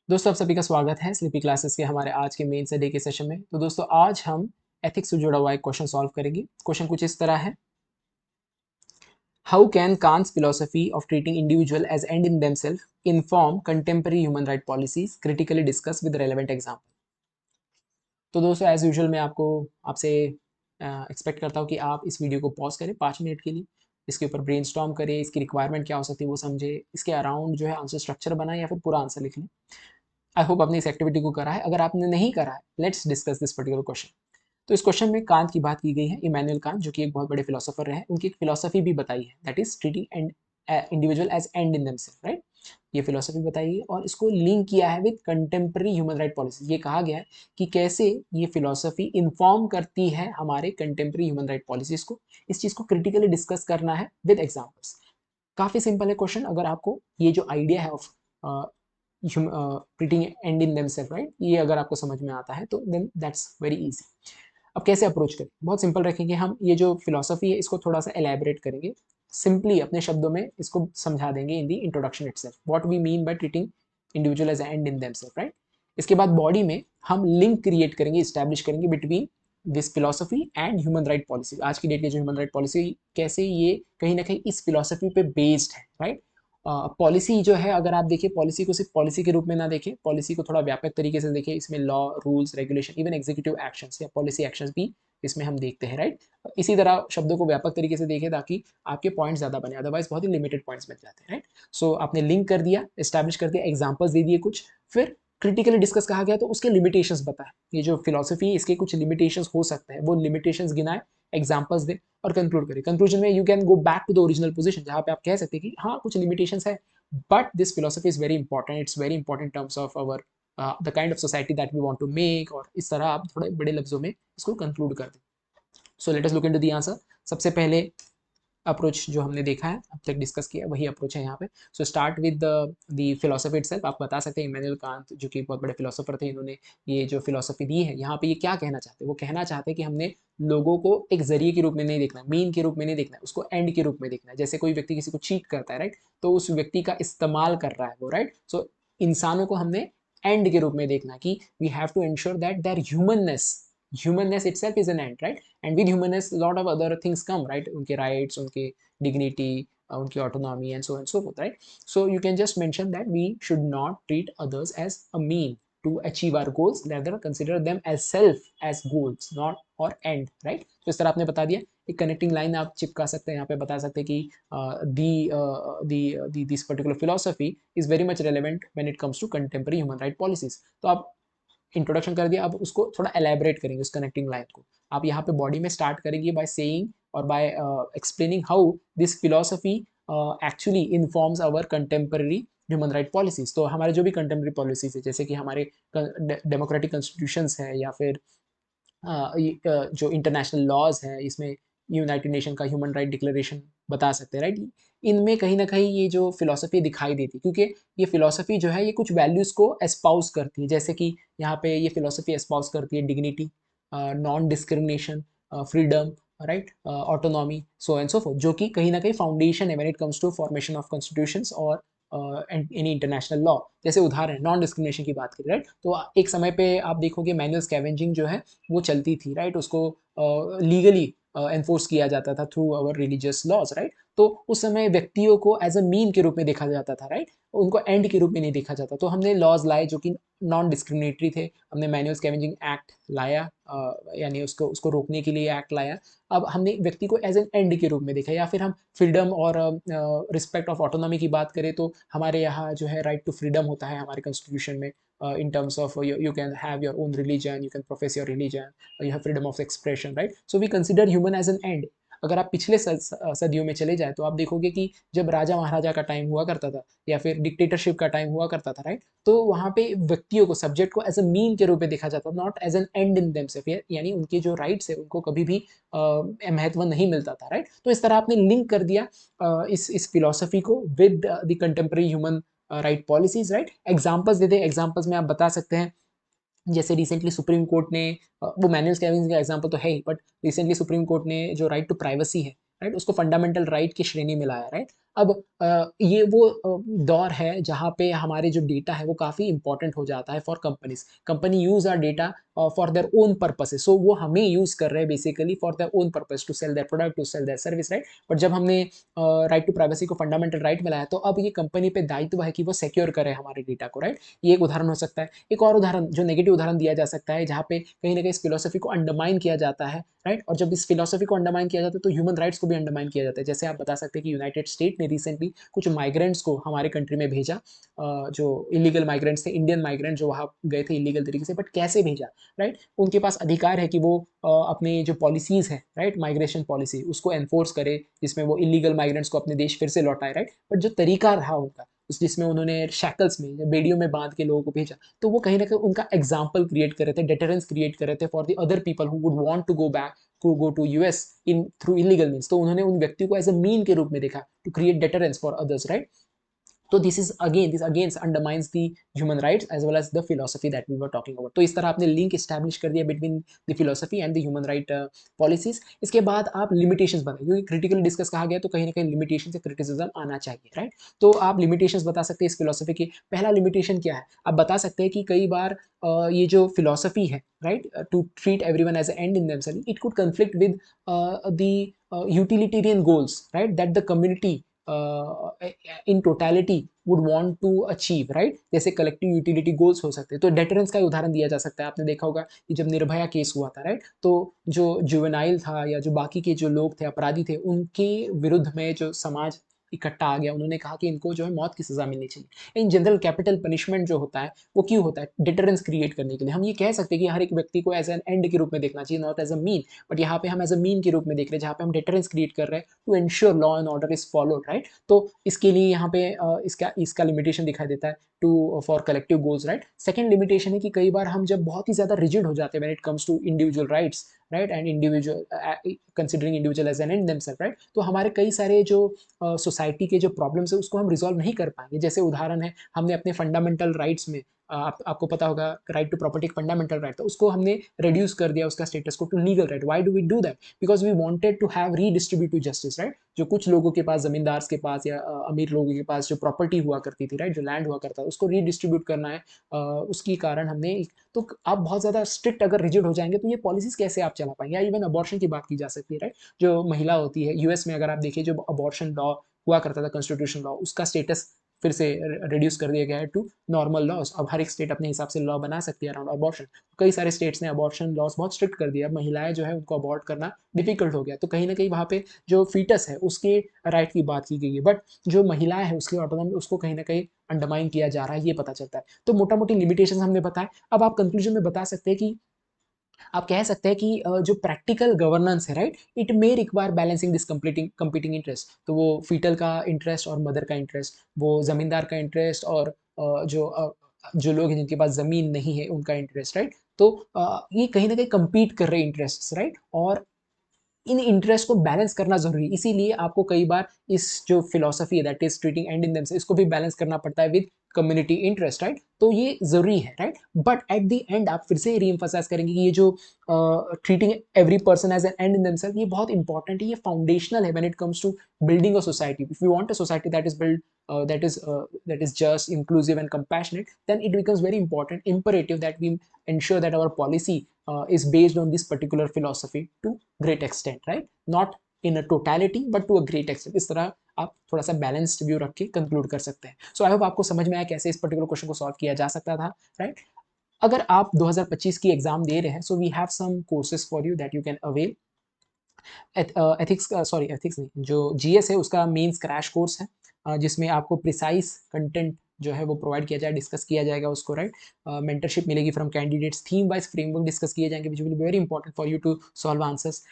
दोस्तों आप सभी का स्वागत है स्लीपी क्लासेस के हमारे आज के मेन से डे के सेशन में। तो दोस्तों आज हम एथिक्स से जुड़ा हुआ एक क्वेश्चन सॉल्व करेंगे। क्वेश्चन कुछ इस तरह है, how can Kant's philosophy of treating individual as end in themselves inform contemporary human right policies, critically discuss with relevant example. तो दोस्तों एज यूजुअल मैं आपसे एक्सपेक्ट करता हूँ कि आप इस वीडियो को पॉज करें 5 मिनट के लिए, इसके ऊपर ब्रेनस्टॉर्म करें, इसकी रिक्वायरमेंट क्या हो सकती है वो समझे, इसके अराउंड जो है आंसर स्ट्रक्चर बनाए या फिर पूरा आंसर लिख लें। आई होप आपने इस एक्टिविटी को करा है। अगर आपने नहीं करा है, let's discuss this particular question. तो इस क्वेश्चन में कांत की बात की गई है, इमैनुअल कांत जो कि एक बहुत बड़े फिलोसोफर रहे हैं, उनकी एक फिलोसफी भी बताई है, that is treating and individual as end in themselves, right. ये फिलोसफी बताई है और इसको लिंक किया है with contemporary human right policy. ये कहा गया है कि कैसे ये फिलोसफी इन्फॉर्म करती है हमारे कंटेम्प्रेरी ह्यूमन राइट पॉलिसीज को। इस चीज को क्रिटिकली डिस्कस करना है विद एग्जाम्पल्स। काफी सिंपल है क्वेश्चन। अगर आपको ये जो आइडिया है of treating end in themselves, right, ये अगर आपको समझ में आता है तो देन दैट्स वेरी इजी। अब कैसे अप्रोच करें, बहुत सिंपल रखेंगे हम। ये जो फिलोसफी है इसको थोड़ा सा एलैबोरेट करेंगे, सिंपली अपने शब्दों में इसको समझा देंगे in the introduction itself, what we mean by treating individual as end in themselves, right. इसके बाद बॉडी में हम लिंक क्रिएट करेंगे, इस्टेब्लिश करेंगे between this philosophy and human right policy. आज की डेट की जो ह्यूमन राइट पॉलिसी, कैसे ये कहीं ना कहीं इस फिलोसफी पे बेस्ड है, राइट। पॉलिसी जो है, अगर आप देखिए पॉलिसी को सिर्फ पॉलिसी के रूप में ना देखें, पॉलिसी को थोड़ा व्यापक तरीके से देखें। इसमें law, rules, regulation, even executive actions या पॉलिसी एक्शंस भी इसमें हम देखते हैं, राइट। इसी तरह शब्दों को व्यापक तरीके से देखें ताकि आपके पॉइंट्स ज़्यादा बने, अदरवाइज बहुत ही लिमिटेड पॉइंट्स बन जाते हैं, राइट। सो आपने लिंक कर दिया, एस्टैब्लिश कर दिया, एग्जाम्पल्स दे दिए कुछ, फिर क्रिटिकली डिस्कस कहा गया तो उसके लिमिटेशंस बताए। ये जो फिलोसफी है इसके कुछ लिमिटेशंस हो सकते हैं, वो लिमिटेशंस गिनाए, एग्जाम्पल्स दे और कंक्लूड करें। कंक्लूजन में you can go back to the original position, जहां पे आप कह सकते हैं कि हाँ कुछ लिमिटेशंस है, but this philosophy is very important. It's very important in terms of our the kind of society that we want to make, और इस तरह आप थोड़े बड़े लफ्जों में इसको कंक्लूड कर दें। So let us look into the answer. सबसे पहले अप्रोच जो हमने देखा है अब तक डिस्कस किया वही अप्रोच है यहाँ पे। So start with the philosophy itself. आप बता सकते हैं इमैनुअल कांत जो कि बहुत बड़े फिलोसोफर थे, इन्होंने ये जो फिलोसफी दी है यहाँ पे, ये क्या कहना चाहते हैं? वो कहना चाहते हैं कि हमने लोगों को एक जरिए के रूप में नहीं देखना, मीन के रूप में नहीं देखना, उसको एंड के रूप में देखना है। जैसे कोई व्यक्ति किसी को चीट करता है, राइट, तो उस व्यक्ति का इस्तेमाल कर रहा है वो, राइट। सो इंसानों को हमने एंड के रूप में देखना कि we have to ensure that their humanness itself is an end, right? And with humanness a lot of other things come, right? उनके rights, उनके dignity, उनकी autonomy and so on and so forth, right? So you can just mention that we should not treat others as a mean to achieve our goals, rather consider them as self as goals, not or end, right? तो इस तरह आपने बता दिया। एक connecting line आप चिपका सकते हैं यहाँ पे, बता सकते हैं कि this particular philosophy is very much relevant when it comes to contemporary human right policies. तो आप इंट्रोडक्शन कर दिया, अब उसको थोड़ा एलैबोरेट करेंगे उस कनेक्टिंग लाइन को। आप यहाँ पे बॉडी में स्टार्ट करेंगे बाय सेइंग और by explaining how this philosophy actually informs our contemporary human right policies. तो हमारे जो भी कंटेम्प्रेरी पॉलिसीज है, जैसे कि हमारे डेमोक्रेटिक कॉन्स्टिट्यूशंस है, या फिर जो इंटरनेशनल लॉज है, इसमें यूनाइटेड नेशन का ह्यूमन राइट डिक्लेरेशन बता सकते हैं, राइट। इनमें कहीं ना कहीं ये जो फिलोसफी दिखाई देती है, क्योंकि ये फिलोसफी जो है ये कुछ वैल्यूज़ को एस्पाउस करती है। जैसे कि यहाँ पे ये फिलोसफी एस्पाउस करती है dignity, non discrimination, freedom, right, autonomy, so and so forth, जो कि कहीं ना कहीं फाउंडेशन है when it comes to formation of constitutions और एनी इंटरनेशनल लॉ। जैसे उदाहरण नॉन डिस्क्रिमिनेशन की बात करें, राइट, तो एक समय पे आप देखोगे मैनुअल स्कैवेंजिंग जो है वो चलती थी, राइट। उसको लीगली एनफोर्स किया जाता था through our religious laws, right. तो उस समय व्यक्तियों को एज अ मीन के रूप में देखा जाता था, राइट, उनको एंड के रूप में नहीं देखा जाता। तो हमने लॉज लाए जो कि नॉन डिस्क्रिमिनेटरी थे। हमने मैनुअल स्कैवेंजिंग एक्ट लाया, यानी उसको उसको रोकने के लिए एक्ट लाया। अब हमने व्यक्ति को एज एन एंड के रूप में देखा। या फिर हम फ्रीडम और रिस्पेक्ट ऑफ ऑटोनॉमी की बात करें तो हमारे यहाँ जो है राइट टू फ्रीडम होता है हमारे कॉन्स्टिट्यूशन में, in terms of you can have your own religion, you can profess your religion, you have freedom of expression, right? So we consider human as an end. अगर आप पिछले सदियों में चले जाए तो आप देखोगे कि जब राजा महाराजा का टाइम हुआ करता था या फिर डिक्टेटरशिप का टाइम हुआ करता था, राइट, तो वहाँ पे व्यक्तियों को, सब्जेक्ट को एज अ मीन के रूप में देखा जाता, not as an end in themself, यानी उनके जो राइट्स है उनको कभी भी महत्व नहीं मिलता था, राइट। तो इस तरह आपने लिंक कर दिया इस फिलोसफी को with the contemporary human right policies, right. Examples दे दें, एग्जाम्पल्स में आप बता सकते हैं जैसे रिसेंटली सुप्रीम कोर्ट ने वो मैनुअल स्कैवेंजिंग का एग्जांपल तो है ही, बट रिसेंटली सुप्रीम कोर्ट ने जो राइट टू प्राइवेसी है, राइट, उसको फंडामेंटल राइट की श्रेणी में लाया, राइट। अब ये वो दौर है जहाँ पे हमारे जो डेटा है वो काफ़ी इंपॉर्टेंट हो जाता है for companies. Company use our data for their own purposes, so वो हमें यूज कर रहे हैं basically for their own purpose, to sell their product, to sell their service, right. But जब हमने राइट टू प्राइवेसी को फंडामेंटल राइट में लाया, तो अब ये कंपनी पे दायित्व है कि वो सिक्योर करे हमारे डेटा को, राइट। ये एक उदाहरण हो सकता है। एक और उदाहरण, जो नेगेटिव उदाहरण दिया जा सकता है, जहाँ पे कहीं ना कहीं इस फिलोसफी को अंडरमाइन किया जाता है, राइट। और जब इस फिलोसफी को अंडरमाइन किया जाता है तो ह्यूमन राइट्स को भी अंडरमाइन किया जाता है। जैसे आप बता सकते हैं कि यूनाइटेड स्टेट ने रिसेंटली कुछ माइग्रेंट्स को हमारे कंट्री में भेजा, जो इलीगल माइग्रेंट्स थे, इंडियन माइग्रेंट जो वहाँ गए थे इलीगल तरीके से, बट कैसे भेजा, राइट। उनके पास अधिकार है कि वो अपने जो पॉलिसीज है, राइट, माइग्रेशन पॉलिसी, उसको एनफोर्स करे, जिसमें वो इलीगल माइग्रेंट्स को अपने देश फिर से लौटाए, राइट। बट जो तरीका रहा उनका, जिसमें उन्होंने शैकल्स में, बेड़ियों में बांध के लोगों को भेजा, तो वो कहीं ना कहीं उनका एग्जाम्पल क्रिएट कर रहे थे, डेटरेंस क्रिएट कर रहे थे for the other people who would want to go back, to go to US in through illegal means. तो उन्होंने उन व्यक्तियों को एज अ मीन के रूप में देखा, to create deterrence for others, right. तो this again undermines the human rights as well as the philosophy that we were talking about। तो इस तरह आपने लिंक एस्टैब्लिश कर दिया between the philosophy and the human right policies. इसके बाद आप लिमिटेशंस बताइए, क्योंकि क्रिटिकल डिस्कस कहा गया तो कहीं ना कहीं लिमिटेशन से क्रिटिसिज्म आना चाहिए, राइट। तो आप लिमिटेशंस बता सकते हैं इस फिलोसफी की। पहला लिमिटेशन क्या है, आप बता सकते हैं कि कई बार ये जो फिलोसफी है, right, to treat everyone as end in themself, it could conflict with the utilitarian goals, right, that the community in totality would want to achieve, right. जैसे कलेक्टिव यूटिलिटी गोल्स हो सकते हैं। तो डेटरेंस का उदाहरण दिया जा सकता है। आपने देखा होगा कि जब निर्भया केस हुआ था, राइट, तो जो जुवेनाइल था या जो बाकी के जो लोग थे, अपराधी थे, उनके विरुद्ध में जो समाज इकट्ठा आ गया, उन्होंने कहा कि इनको जो है मौत की सजा मिलनी चाहिए। इन जनरल कैपिटल पनिशमेंट जो होता है वो क्यों होता है, डिटरेंस क्रिएट करने के लिए। हम ये कह सकते हैं कि हर एक व्यक्ति को एज एन एंड के रूप में देखना चाहिए, not as a mean. But यहाँ पे हम एज अ मीन के रूप में देख रहे हैं, जहाँ पे हम डिटरेंस क्रिएट कर रहे हैं to ensure law and order is followed, right. तो इसके लिए यहाँ पे इसका इसका लिमिटेशन दिखाई देता है to for collective goals, right. Second limitation है कि कई बार हम जब बहुत ही ज्यादा रिजिड हो जाते हैं when it comes to individual rights, right, and individual considering individual as an end themself, right. तो हमारे कई सारे जो सोसाइटी के जो प्रॉब्लम्स है उसको हम रिजॉल्व नहीं कर पाएंगे। जैसे उदाहरण है, हमने अपने फंडामेंटल राइट्स में आपको पता होगा right to property fundamental right, तो उसको हमने रिड्यूस कर दिया उसका स्टेटस को to legal right. Why do we do that? Because we wanted to have redistributive justice, right. जो कुछ लोगों के पास, जमींदार के पास या अमीर लोगों के पास जो प्रॉपर्टी हुआ करती थी, राइट, जो लैंड हुआ करता था, उसको रीडिस्ट्रीब्यूट करना है। उसके कारण हमने तो आप बहुत ज़्यादा स्ट्रिक्ट अगर रिजिड हो जाएंगे तो ये पॉलिसीज कैसे आप चला पाएंगे। या इवन अबॉर्शन की बात की जा सकती है, राइट। जो महिला होती है यूएस में, अगर आप देखिए, जो अबॉर्शन लॉ हुआ करता था, कॉन्स्टिट्यूशन लॉ, उसका स्टेटस फिर से रिड्यूस कर दिया गया है टू नॉर्मल लॉज। अब हर एक स्टेट अपने हिसाब से लॉ बना सकती है अराउंड अबॉर्शन। कई सारे स्टेट्स ने अबॉर्शन लॉज बहुत स्ट्रिक्ट कर दिया। अब महिलाएं जो है उनको अबॉर्ट करना डिफिकल्ट हो गया। तो कहीं ना कहीं वहाँ पे जो फीटस है उसके राइट की बात की गई है, बट जो महिलाएं है उसकी ऑटोनॉमी, उसको कहीं ना कहीं अंडरमाइन किया जा रहा है, ये पता चलता है। तो मोटा मोटी लिमिटेशन हमने बताया। अब आप कंक्लूजन में बता सकते हैं कि आप कह सकते हैं कि जो प्रैक्टिकल गवर्नेंस है, right, it may require balancing this competing interest. तो वो फीटल का इंटरेस्ट और मदर का इंटरेस्ट, वो जमींदार का इंटरेस्ट और जो लोग हैं जिनके पास जमीन नहीं है उनका इंटरेस्ट, राइट। तो ये कहीं ना कहीं compete कर रहे इंटरेस्ट, राइट। और इन इंटरेस्ट को बैलेंस करना जरूरी है। इसीलिए आपको कई बार इस जो फिलोसफी है that is treating end in themself, इसको भी बैलेंस करना पड़ता है विद कम्युनिटी इंटरेस्ट, राइट। तो ये जरूरी है, right. But at the end आप फिर से रीएम्फसाइज करेंगे कि ये जो treating every person as an end in themself, ये बहुत इंपॉर्टेंट है, ये फाउंडेशनल है when it comes to building a society. If we want a society that is built, that is just, inclusive, and compassionate, then it becomes very important, imperative that we ensure that our policy is based on this particular philosophy to great extent, right? Not in a totality, but to a great extent. इस तरह आप थोड़ा सा balanced view रख के conclude कर सकते हैं। सो आई होप आपको समझ में आया कैसे इस पर्टिकुलर क्वेश्चन को सॉल्व किया जा सकता था, राइट। अगर आप 2025 की एग्जाम दे रहे हैं, so we have some courses for you that you can avail. Ethics, sorry ethics नहीं, जो जीएस है उसका मेंस क्रैश कोर्स है, जिसमें आपको प्रिसाइज कंटेंट जो है वो प्रोवाइड किया जाए, डिस्कस किया जाएगा उसको, राइट। मेंटरशिप मिलेगी from candidates, theme wise framework discuss किए जाएंगे which will be very important for you to solve answers.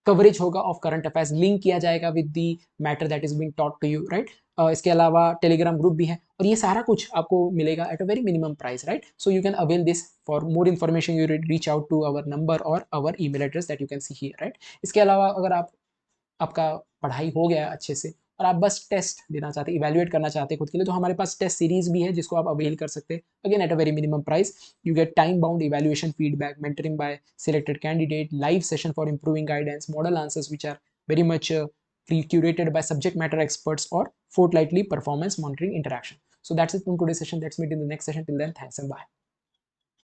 Coverage होगा ऑफ करंट अफेयर्स, लिंक किया जाएगा with the matter that is being taught to you, right. इसके अलावा Telegram group भी है, और ये सारा कुछ आपको मिलेगा at a very minimum price, right. So you can avail this. For more information you reach out to our number और our email address that you can see here, right. इसके अलावा अगर आपका पढ़ाई हो गया अच्छे से और आप बस टेस्ट देना चाहते हैं, इवैल्यूएट करना चाहते हैं खुद के लिए, तो हमारे पास टेस्ट सीरीज भी है जिसको आप अवेल कर सकते हैं, again eight a very minimum price. You get time bound evaluation, feedback, mentoring by selected candidate, live session for improving guidance, model answers which are very much curated by subject matter experts or fortnightly performance monitoring interaction. So that's it from today's session. Let's meet in the next session. Till then, thanks and bye.